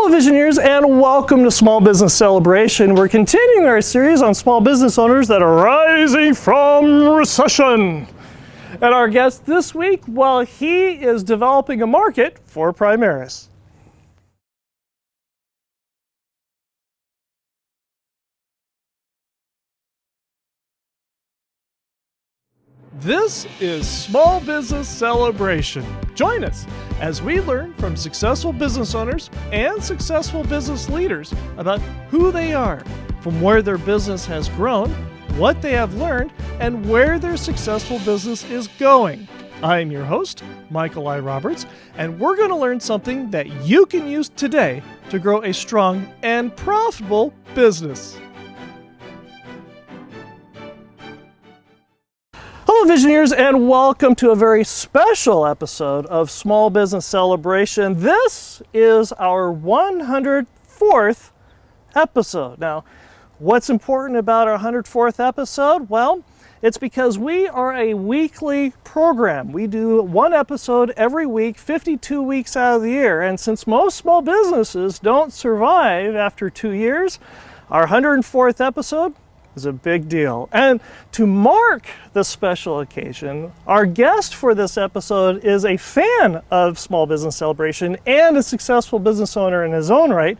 Hello Visioneers, and welcome to Small Business Celebration. We're continuing our series on small business owners that are rising from recession. And our guest this week, well, he is developing a market for Primaris. This is Small Business Celebration. Join us as we learn from successful business owners and successful business leaders about who they are, from where their business has grown, what they have learned, and where their successful business is going. I'm your host, Michael I. Roberts, and we're going to learn something that you can use today to grow a strong and profitable business. Hello Visioneers, and welcome to a very special episode of Small Business Celebration. This is our 104th episode. Now, what's important about our 104th episode? Well, it's because we are a weekly program. We do one episode every week, 52 weeks out of the year. And since most small businesses don't survive after 2 years, our 104th episode is a big deal. And to mark this special occasion, our guest for this episode is a fan of Small Business Celebration and a successful business owner in his own right,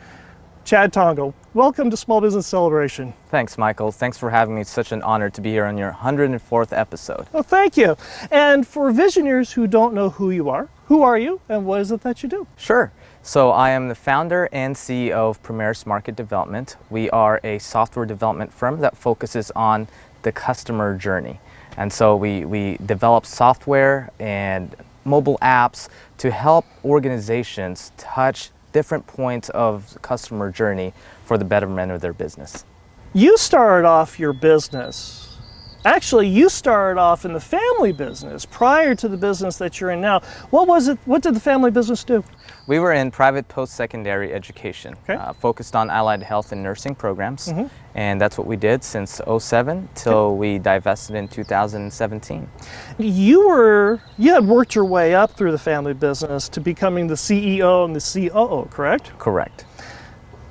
Chad Tongco. Welcome to Small Business Celebration. Thanks, Michael. Thanks for having me. It's such an honor to be here on your 104th episode. Well, thank you. And for Visioneers who don't know who are you and what is it that you do? Sure. So I am the founder and CEO of Primaris Market Development. We are a software development firm that focuses on the customer journey. And so we develop software and mobile apps to help organizations touch different points of the customer journey for the betterment of their business. You started off your business. Actually, you started off in the family business prior to the business that you're in now. What was it? What did the family business do? We were in private post-secondary education, okay. Focused on allied health and nursing programs. And that's what we did since 2007 till we divested in 2017. You had worked your way up through the family business to becoming the CEO and the COO, correct? Correct.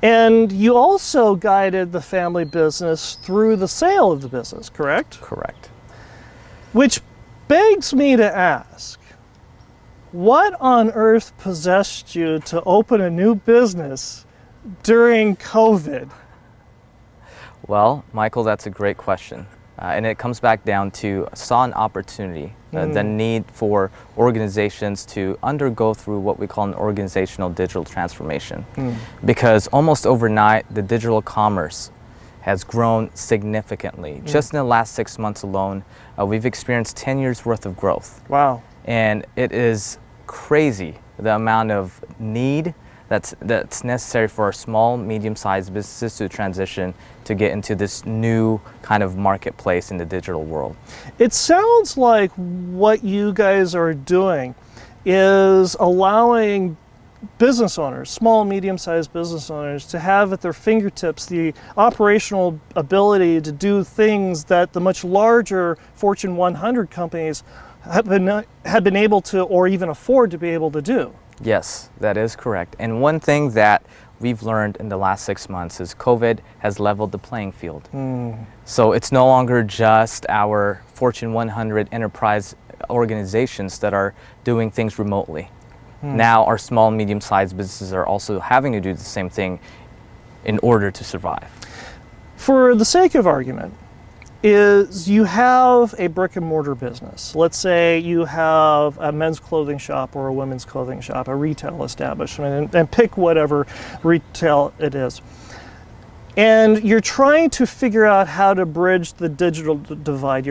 And you also guided the family business through the sale of the business, correct? Correct. Which begs me to ask, what on earth possessed you to open a new business during COVID? Well, Michael, that's a great question. And it comes back down to saw an opportunity, the need for organizations to undergo through what we call an organizational digital transformation. Because almost overnight, the digital commerce has grown significantly. Just in the last 6 months alone, we've experienced 10 years worth of growth. Wow. And it is crazy the amount of need that's necessary for our small, medium-sized businesses to transition to get into this new kind of marketplace in the digital world. It sounds like what you guys are doing is allowing business owners, small, medium-sized business owners, to have at their fingertips the operational ability to do things that the much larger Fortune 100 companies have been able to or even afford to be able to do. Yes, that is correct. And one thing that we've learned in the last 6 months is COVID has leveled the playing field. So it's no longer just our Fortune 100 enterprise organizations that are doing things remotely. Now our small and medium-sized businesses are also having to do the same thing in order to survive. For the sake of argument, is you have a brick and mortar business. Let's say you have a men's clothing shop or a women's clothing shop, a retail establishment, and pick whatever retail it is. And you're trying to figure out how to bridge the digital divide.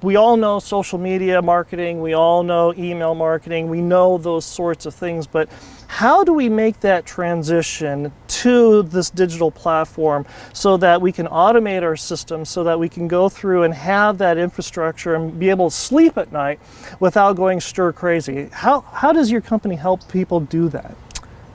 We all know social media marketing, we all know email marketing, we know those sorts of things, but how do we make that transition to this digital platform so that we can automate our systems, so that we can go through and have that infrastructure and be able to sleep at night without going stir crazy? How does your company help people do that?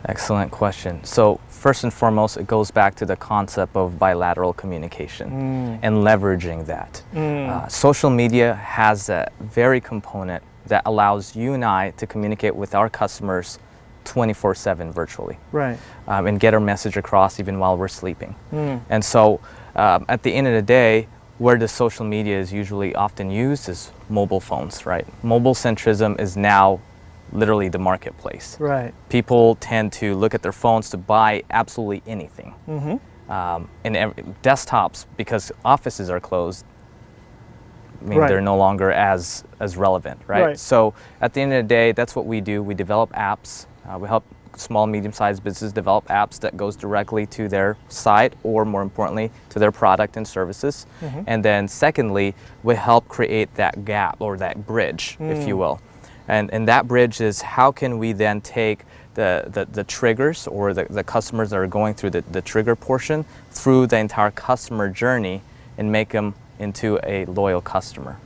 Excellent question. So first and foremost, it goes back to the concept of bilateral communication and leveraging that. Social media has that very component that allows you and I to communicate with our customers 24/7 virtually. Right. And get our message across even while we're sleeping. And so at the end of the day, where the social media is usually often used is mobile phones, right? Mobile centrism is now literally the marketplace. Right. People tend to look at their phones to buy absolutely anything. Desktops, because offices are closed, I mean, Right. they're no longer as relevant, right? Right. So at the end of the day, that's what we do. We develop apps. We help small, medium-sized businesses develop apps that goes directly to their site, or more importantly, to their product and services. And then secondly, we help create that gap or that bridge, if you will. And that bridge is, how can we then take the triggers or the customers that are going through the trigger portion through the entire customer journey and make them into a loyal customer.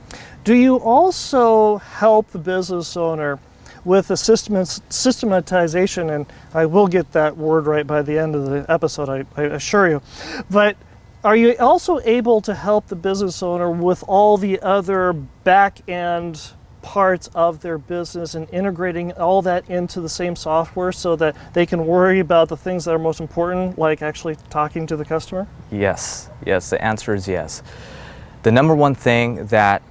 Do you also help the business owner with the systematization, and I will get that word right by the end of the episode, I assure you, but are you also able to help the business owner with all the other back-end parts of their business and integrating all that into the same software so that they can worry about the things that are most important, like actually talking to the customer? Yes, the answer is yes. The number one thing that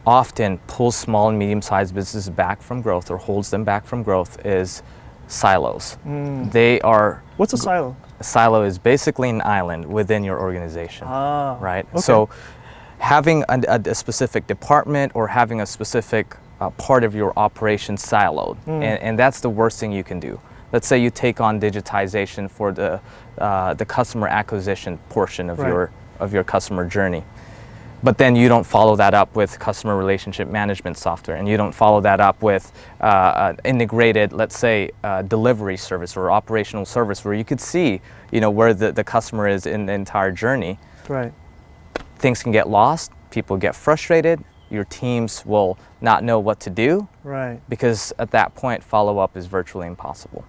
often pulls small and medium-sized businesses back from growth or holds them back from growth is silos. They are... What's a silo? A silo is basically an island within your organization, right? Okay. So having a specific department or having a specific part of your operation siloed, and that's the worst thing you can do. Let's say you take on digitization for the customer acquisition portion of your customer journey, but then you don't follow that up with customer relationship management software, and you don't follow that up with integrated, let's say, delivery service or operational service where you could see, where the customer is in the entire journey. Right. Things can get lost, people get frustrated, your teams will not know what to do. Right. Because at that point, follow-up is virtually impossible.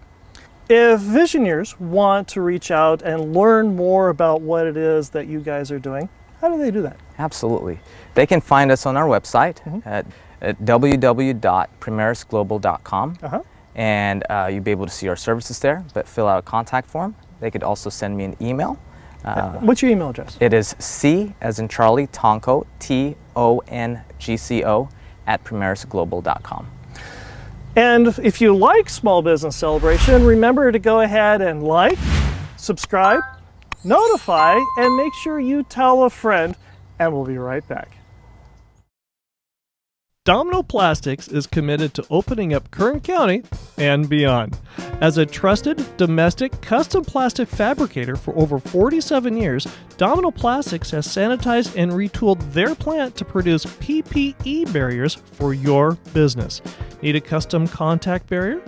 If visioneers want to reach out and learn more about what it is that you guys are doing, how do they do that? Absolutely. They can find us on our website at www.primarisglobal.com, and you'll be able to see our services there, but fill out a contact form. They could also send me an email. What's your email address? It is C as in Charlie, Tongco, TONGCO, @primarisglobal.com. And if you like Small Business Celebration, remember to go ahead and like, subscribe, notify, and make sure you tell a friend, and we'll be right back. Domino Plastics is committed to opening up Kern County and beyond. As a trusted domestic custom plastic fabricator for over 47 years, Domino Plastics has sanitized and retooled their plant to produce PPE barriers for your business. Need a custom contact barrier?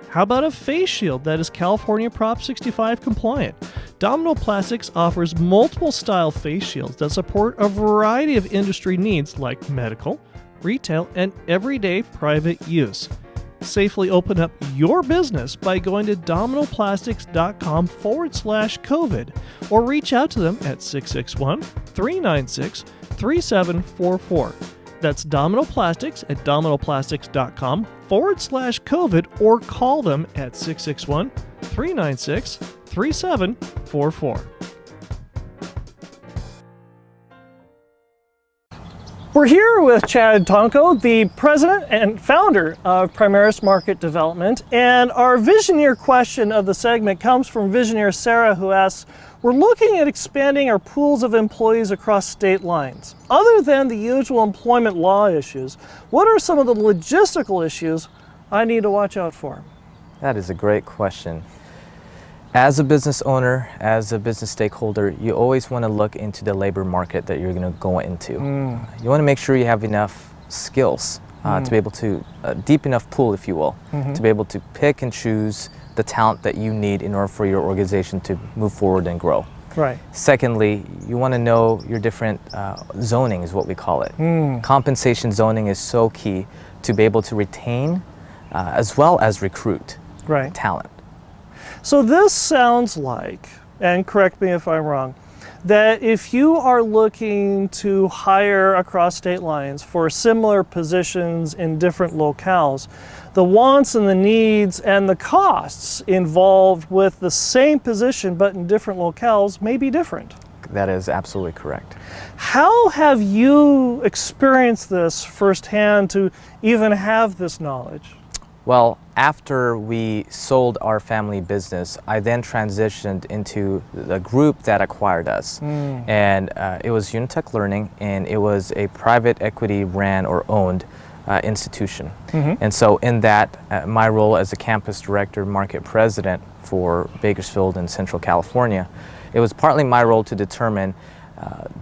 How about a face shield that is California Prop 65 compliant? Domino Plastics offers multiple style face shields that support a variety of industry needs like medical, retail, and everyday private use. Safely open up your business by going to dominoplastics.com/COVID or reach out to them at 661-396-3744. That's Domino Plastics at dominoplastics.com/COVID or call them at 661-396-3744. We're here with Chad Tongco, the president and founder of Primaris Market Development, and our Visioneer question of the segment comes from Visioneer Sarah, who asks, we're looking at expanding our pools of employees across state lines. Other than the usual employment law issues, what are some of the logistical issues I need to watch out for? That is a great question. As a business owner, as a business stakeholder, you always want to look into the labor market that you're going to go into. You want to make sure you have enough skills to be able to, deep enough pool, if you will, to be able to pick and choose the talent that you need in order for your organization to move forward and grow. Right. Secondly, you want to know your different zoning is what we call it. Compensation zoning is so key to be able to retain as well as recruit talent. So this sounds like, and correct me if I'm wrong, that if you are looking to hire across state lines for similar positions in different locales, the wants and the needs and the costs involved with the same position but in different locales may be different. That is absolutely correct. How have you experienced this firsthand to even have this knowledge? Well, after we sold our family business, I then transitioned into the group that acquired us. And it was Unitech Learning, and it was a private equity ran or owned institution. And so in that, my role as a campus director, market president for Bakersfield and Central California, it was partly my role to determine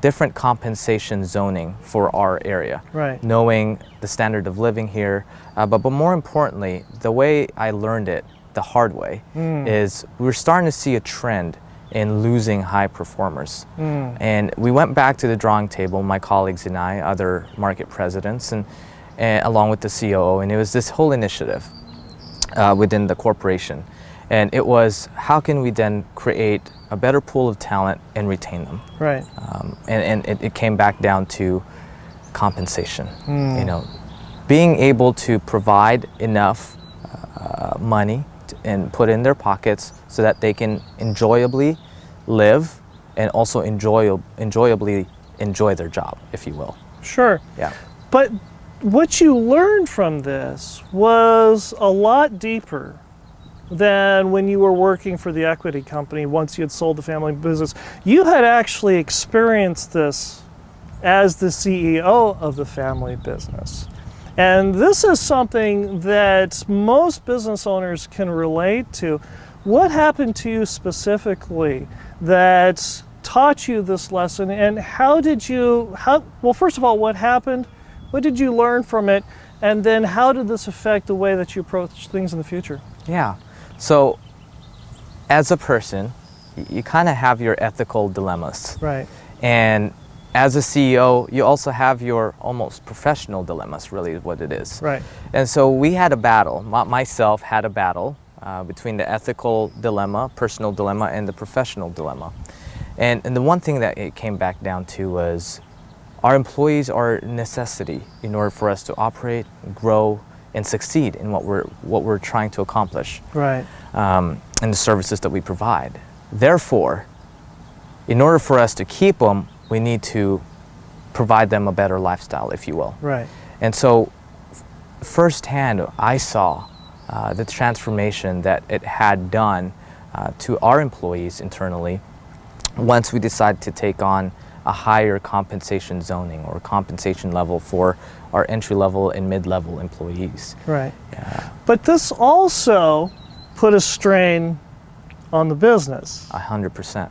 different compensation zoning for our area, Right. knowing the standard of living here. But more importantly, the way I learned it the hard way is we're starting to see a trend in losing high performers. And we went back to the drawing table, my colleagues and I, other market presidents, and along with the COO, and it was this whole initiative within the corporation. And it was, how can we then create a better pool of talent and retain them? Right. And it came back down to compensation. You know, being able to provide enough money and put in their pockets so that they can enjoyably live and also enjoyably enjoy their job, if you will. Sure. Yeah. But what you learned from this was a lot deeper than when you were working for the equity company once you had sold the family business. You had actually experienced this as the CEO of the family business. And this is something that most business owners can relate to. What happened to you specifically that taught you this lesson, and well, first of all, what happened? What did you learn from it? And then how did this affect the way that you approach things in the future? Yeah. So as a person, you kind of have your ethical dilemmas. Right. And as a CEO, you also have your almost professional dilemmas, really is what it is. Right. And so we had a battle, myself had a battle between the ethical dilemma, personal dilemma, and the professional dilemma. And the one thing that it came back down to was our employees are a necessity in order for us to operate, grow, and succeed in what we're trying to accomplish. Right. And the services that we provide. Therefore, in order for us to keep them, we need to provide them a better lifestyle, if you will. Right. And so, firsthand, I saw the transformation that it had done to our employees internally once we decided to take on a higher compensation zoning or compensation level for our entry-level and mid-level employees. Right. Yeah. But this also put a strain on the business. 100%.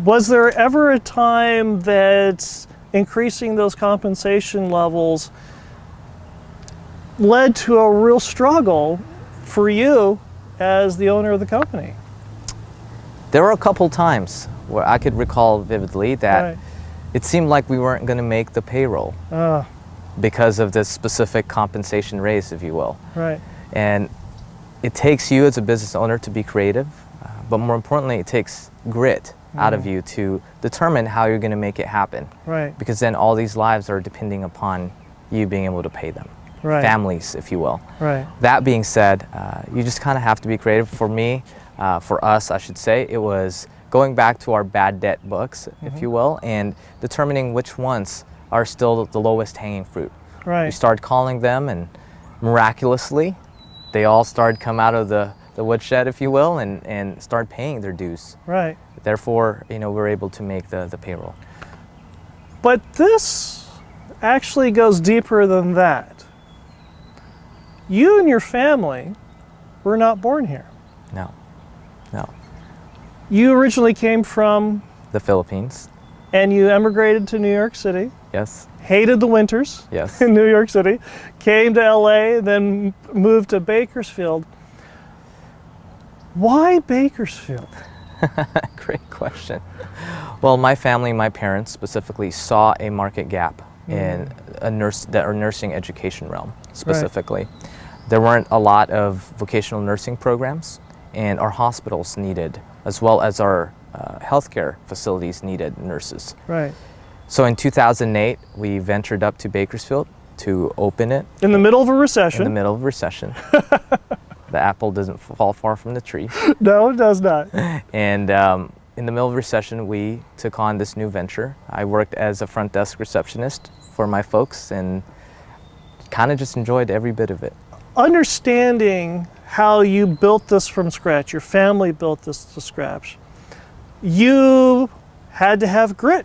Was there ever a time that increasing those compensation levels led to a real struggle for you as the owner of the company? There were a couple times where I could recall vividly that Right. it seemed like we weren't going to make the payroll because of this specific compensation raise, if you will. Right. And it takes you as a business owner to be creative, but more importantly, it takes grit out of you to determine how you're going to make it happen. Right. Because then all these lives are depending upon you being able to pay them. Right. Families, if you will. Right. That being said, you just kind of have to be creative. For me, for us, I should say, it was going back to our bad debt books, if you will, and determining which ones are still the lowest hanging fruit. Right. We started calling them, and miraculously, they all started come out of the woodshed, if you will, and start paying their dues. Right. Therefore, we're able to make the payroll. But this actually goes deeper than that. You and your family were not born here. No. You originally came from, The Philippines. and you emigrated to New York City, Yes. hated the winters Yes. in New York City, came to LA, then moved to Bakersfield. Why Bakersfield? Great question. Well, my family, my parents specifically, saw a market gap in a nursing education realm specifically. There weren't a lot of vocational nursing programs, and our hospitals needed, as well as our healthcare facilities needed nurses. Right. So in 2008, we ventured up to Bakersfield to open it. In the middle of a recession. In the middle of a recession. The apple doesn't fall far from the tree. No, it does not. And in the middle of recession, we took on this new venture. I worked as a front desk receptionist for my folks and kind of just enjoyed every bit of it. Understanding how you built this from scratch, your family built this to scratch, you had to have grit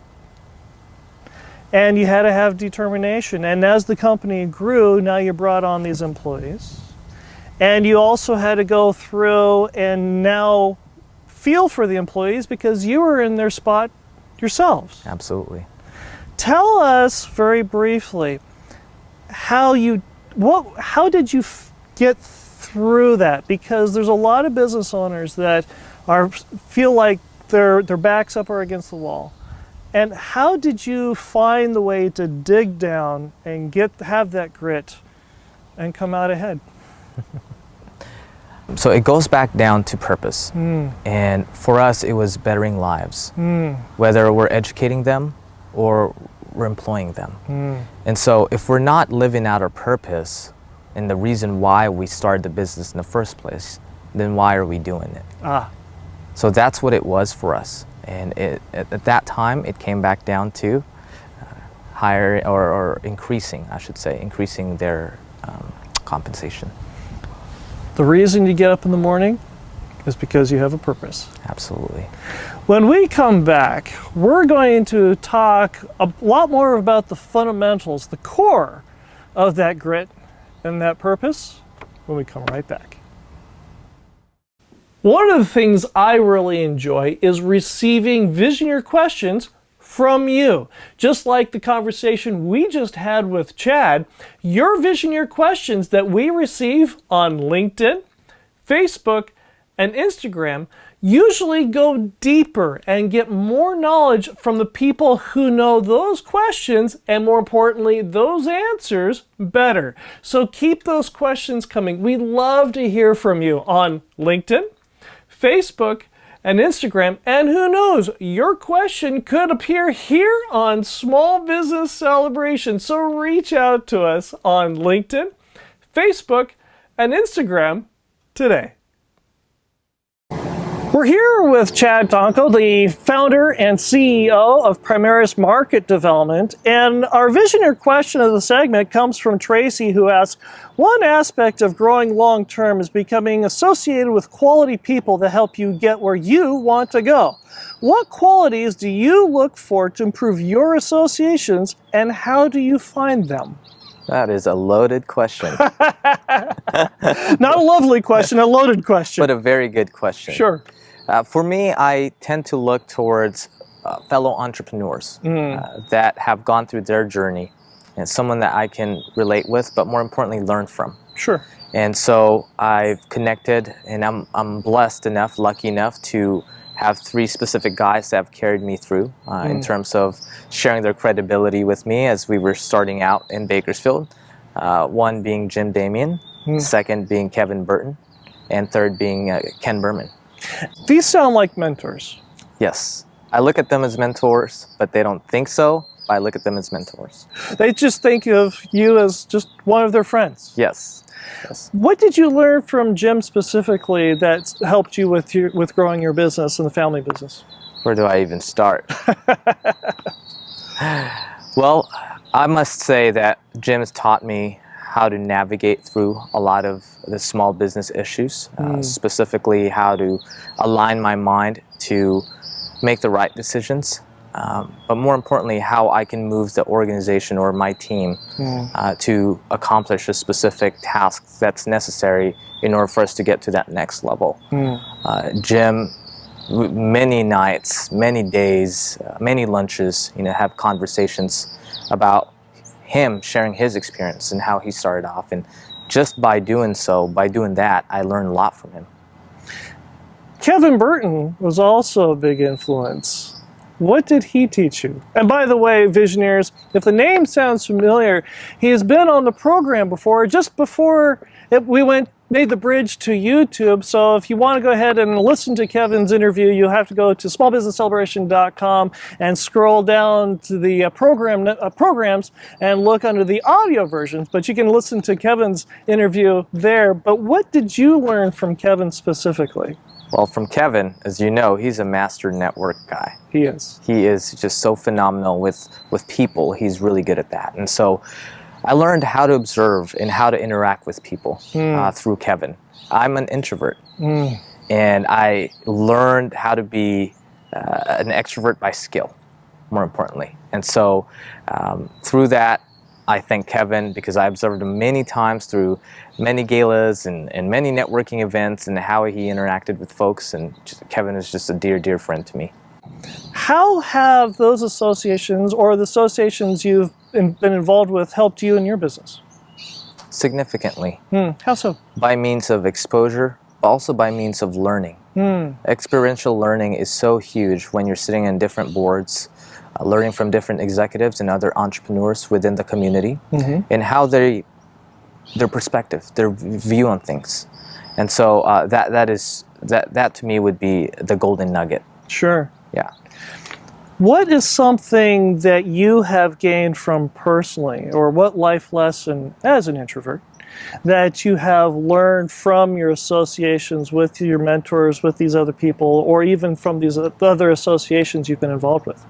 and you had to have determination. And as the company grew, now you brought on these employees. And you also had to go through and now feel for the employees because you were in their spot yourselves. Absolutely. Tell us very briefly how did you get through that? Because there's a lot of business owners that feel like their backs up or against the wall. And how did you find the way to dig down and have that grit and come out ahead? So it goes back down to purpose. And for us, it was bettering lives, whether we're educating them or we're employing them. And so if we're not living out our purpose and the reason why we started the business in the first place, then why are we doing it? So that's what it was for us. And at that time, it came back down to increasing their compensation. The reason you get up in the morning is because you have a purpose. Absolutely. When we come back, we're going to talk a lot more about the fundamentals, the core of that grit and that purpose when we come right back. One of the things I really enjoy is receiving Visioneer questions from you. Just like the conversation we just had with Chad, your Visioneer questions that we receive on LinkedIn, Facebook, and Instagram usually go deeper and get more knowledge from the people who know those questions and, more importantly, those answers better. So keep those questions coming. We love to hear from you on LinkedIn, Facebook, and Instagram, and who knows, your question could appear here on Small Business Celebration. So reach out to us on LinkedIn, Facebook, and Instagram today. We're here with Chad Tongco, the founder and CEO of Primaris Market Development, and our Visioneer question of the segment comes from Tracy, who asks, one aspect of growing long-term is becoming associated with quality people that help you get where you want to go. What qualities do you look for to improve your associations, and how do you find them? That is a loaded question. Not a lovely question, a loaded question. But a very good question. Sure. For me, I tend to look towards fellow entrepreneurs that have gone through their journey and someone that I can relate with, but more importantly, learn from. Sure. And so I've connected, and I'm blessed enough, lucky enough to have 3 specific guys that have carried me through in terms of sharing their credibility with me as we were starting out in Bakersfield. One being Jim Damien, second being Kevin Burton, and third being Ken Berman. These sound like mentors. Yes. I look at them as mentors, but they don't think so. I look at them as mentors. They just think of you as just one of their friends. Yes. Yes. What did you learn from Jim specifically that helped you with growing your business and the family business? Where do I even start? Well, I must say that Jim has taught me how to navigate through a lot of the small business issues, specifically how to align my mind to make the right decisions, but more importantly, how I can move the organization or my team to accomplish a specific task that's necessary in order for us to get to that next level. Jim, many nights, many days, many lunches, have conversations about him sharing his experience and how he started off, and just by doing that, I learned a lot from him. Kevin Burton was also a big influence. What did he teach you? And by the way, Visioneers, if the name sounds familiar, he has been on the program before, just before we went made the bridge to YouTube. So if you want to go ahead and listen to Kevin's interview, you have to go to smallbusinesscelebration.com and scroll down to the programs and look under the audio versions. But you can listen to Kevin's interview there. But what did you learn from Kevin specifically? Well, from Kevin, as you know, he's a master network guy. He is. He is just so phenomenal with people. He's really good at that. And so I learned how to observe and how to interact with people through Kevin. I'm an introvert, and I learned how to be an extrovert by skill, more importantly. And so through that, I thank Kevin because I observed him many times through many galas and many networking events and how he interacted with folks. And Kevin is just a dear, dear friend to me. How have those associations or the associations you've been involved with helped you in your business? Significantly. How so? By means of exposure, but also by means of learning. Experiential learning is so huge when you're sitting in different boards, learning from different executives and other entrepreneurs within the community and how their perspective, their view on things. And so that to me would be the golden nugget. Sure. Yeah. What is something that you have gained from personally, or what life lesson as an introvert that you have learned from your associations with your mentors, with these other people, or even from these other associations you've been involved with?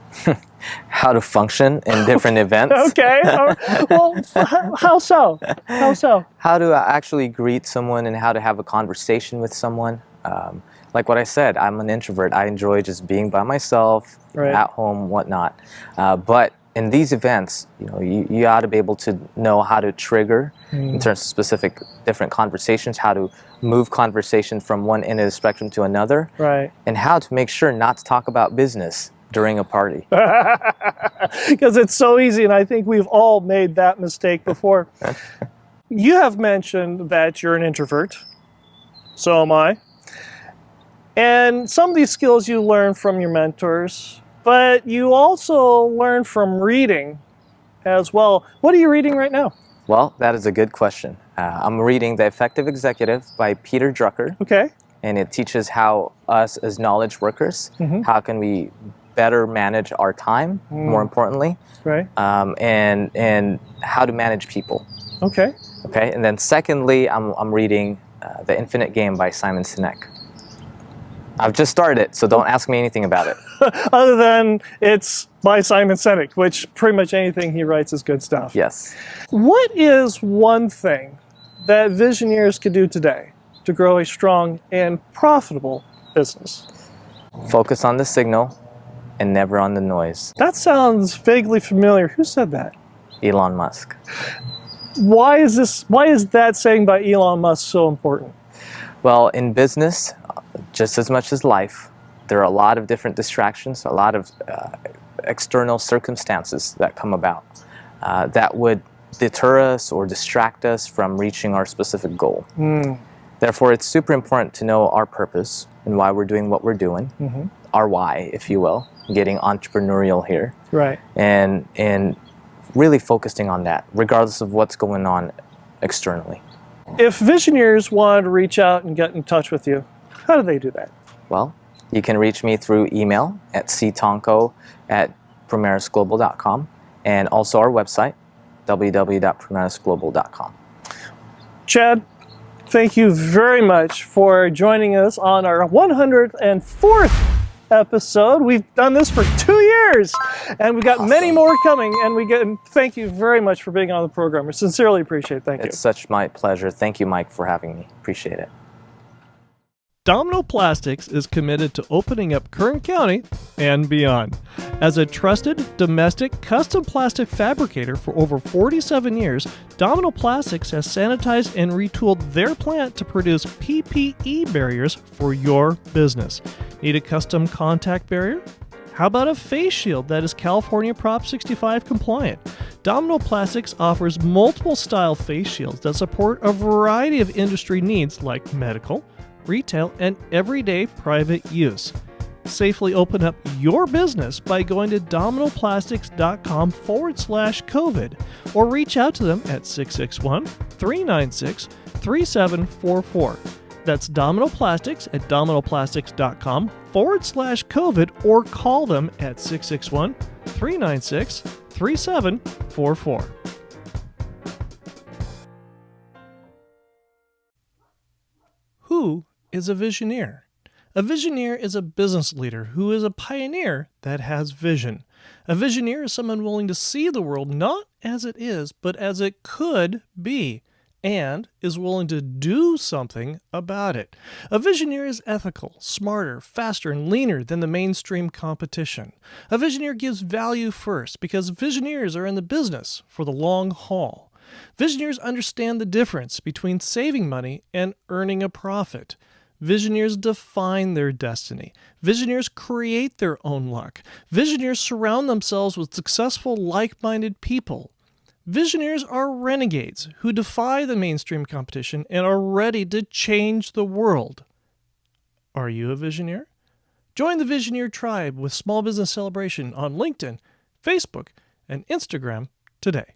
How to function in different events. Okay. Well, how so? How so? How to actually greet someone and how to have a conversation with someone. Like what I said, I'm an introvert. I enjoy just being by myself, at home, whatnot. But in these events, you ought to be able to know how to trigger in terms of specific different conversations, how to move conversation from one end of the spectrum to another, and how to make sure not to talk about business during a party. Because it's so easy, and I think we've all made that mistake before. You have mentioned that you're an introvert. So am I. And some of these skills you learn from your mentors, but you also learn from reading as well. What are you reading right now? Well, that is a good question. I'm reading The Effective Executive by Peter Drucker. Okay. And it teaches how us as knowledge workers, how can we better manage our time, more importantly, and how to manage people. Okay. Okay. And then secondly, I'm reading The Infinite Game by Simon Sinek. I've just started it, so don't ask me anything about it. Other than it's by Simon Sinek, which pretty much anything he writes is good stuff. Yes. What is one thing that Visioneers could do today to grow a strong and profitable business? Focus on the signal and never on the noise. That sounds vaguely familiar. Who said that? Elon Musk. Why is that saying by Elon Musk so important? Well, in business, just as much as life, there are a lot of different distractions, a lot of external circumstances that come about that would deter us or distract us from reaching our specific goal. Therefore, it's super important to know our purpose and why we're doing what we're doing, our why, if you will, getting entrepreneurial here. Right. And really focusing on that, regardless of what's going on externally. If Visioneers wanted to reach out and get in touch with you, how do they do that? Well, you can reach me through email at ctonco@primarisglobal.com and also our website, www.primarisglobal.com. Chad, thank you very much for joining us on our 104th episode. We've done this for 2 years, and we've got many more coming, and thank you very much for being on the program. I sincerely appreciate it. Thank you. It's such my pleasure. Thank you, Mike, for having me. Appreciate it. Domino Plastics is committed to opening up Kern County and beyond. As a trusted domestic custom plastic fabricator for over 47 years, Domino Plastics has sanitized and retooled their plant to produce PPE barriers for your business. Need a custom contact barrier? How about a face shield that is California Prop 65 compliant? Domino Plastics offers multiple style face shields that support a variety of industry needs like medical, retail, and everyday private use. Safely open up your business by going to dominoplastics.com/COVID or reach out to them at 661-396 3744. That's Domino Plastics at dominoplastics.com/COVID or call them at 661-396-3744. Who is a Visioneer? A Visioneer is a business leader who is a pioneer that has vision. A Visioneer is someone willing to see the world not as it is, but as it could be, and is willing to do something about it. A Visioneer is ethical, smarter, faster, and leaner than the mainstream competition. A Visioneer gives value first because Visioneers are in the business for the long haul. Visioneers understand the difference between saving money and earning a profit. Visioneers define their destiny. Visioneers create their own luck. Visioneers surround themselves with successful, like-minded people. Visioneers are renegades who defy the mainstream competition and are ready to change the world. Are you a Visioneer? Join the Visioneer Tribe with Small Business Celebration on LinkedIn, Facebook, and Instagram today.